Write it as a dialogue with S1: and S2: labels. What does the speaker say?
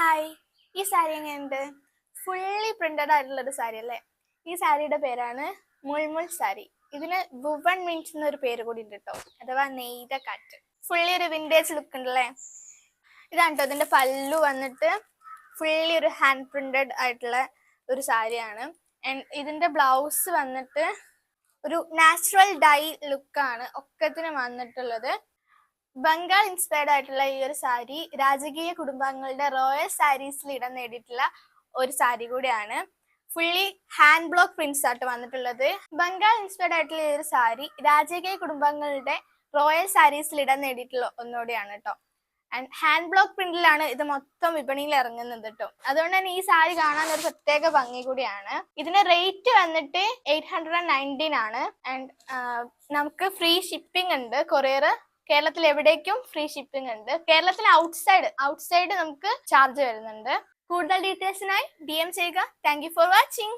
S1: Hi, ഈ സാരി എങ്ങനെയുണ്ട്? Fully printed ആയിട്ടുള്ള ഒരു സാരി അല്ലേ? ഈ സാരിയുടെ പേരാണ് മുൾമുൾ സാരി. ഇതിന് വുവൺ മിൻസ് എന്നൊരു പേര് കൂടി ഉണ്ട് കേട്ടോ, അഥവാ നെയ്ത കാറ്റ്. ഫുള്ളി ഒരു വിന്റേജ് ലുക്ക് ഉണ്ടല്ലേ? ഇതാണ് കേട്ടോ ഇതിന്റെ പല്ലു വന്നിട്ട് ഫുള്ളി ഒരു ഹാൻഡ് പ്രിന്റഡ് ആയിട്ടുള്ള ഒരു സാരിയാണ്. ഇതിന്റെ ബ്ലൗസ് വന്നിട്ട് ഒരു നാച്ചുറൽ ഡൈ ലുക്കാണ് ഒക്കത്തിന് വന്നിട്ടുള്ളത്. ബംഗാൾ ഇൻസ്പയർഡ് ആയിട്ടുള്ള ഈ ഒരു സാരി രാജകീയ കുടുംബാംഗങ്ങളുടെ റോയൽ സാരീസിൽ ഇടം നേടിയിട്ടുള്ള ഒരു സാരി കൂടിയാണ്. ഫുള്ളി ഹാൻഡ് ബ്ലോക്ക് പ്രിന്റ്സ് ആയിട്ട് വന്നിട്ടുള്ളത്. ബംഗാൾ ഇൻസ്പയർഡ് ആയിട്ടുള്ള ഈ ഒരു സാരി രാജകീയ കുടുംബാംഗങ്ങളുടെ റോയൽ സാരീസിൽ ഇടം നേടിയിട്ടുള്ള ഒന്നുകൂടിയാണ് കേട്ടോ. ആൻഡ് ഹാൻഡ് ബ്ലോക്ക് പ്രിന്റിലാണ് ഇത് മൊത്തം വിപണിയിൽ ഇറങ്ങുന്നത് കേട്ടോ. അതുകൊണ്ട് തന്നെ ഈ സാരി കാണാൻ ഒരു പ്രത്യേക ഭംഗി കൂടിയാണ്. ഇതിന്റെ റേറ്റ് വന്നിട്ട് 819 ആണ്. ആൻഡ് നമുക്ക് ഫ്രീ ഷിപ്പിംഗ് ഉണ്ട്. കൊറിയർ കേരളത്തിൽ എവിടേക്കും ഫ്രീ ഷിപ്പിംഗ് ഉണ്ട്. കേരളത്തിൽ ഔട്ട്സൈഡ് നമുക്ക് ചാർജ് വരുന്നുണ്ട്. കൂടുതൽ ഡീറ്റെയിൽസിനായി DM ചെയ്യുക. Thank you for watching.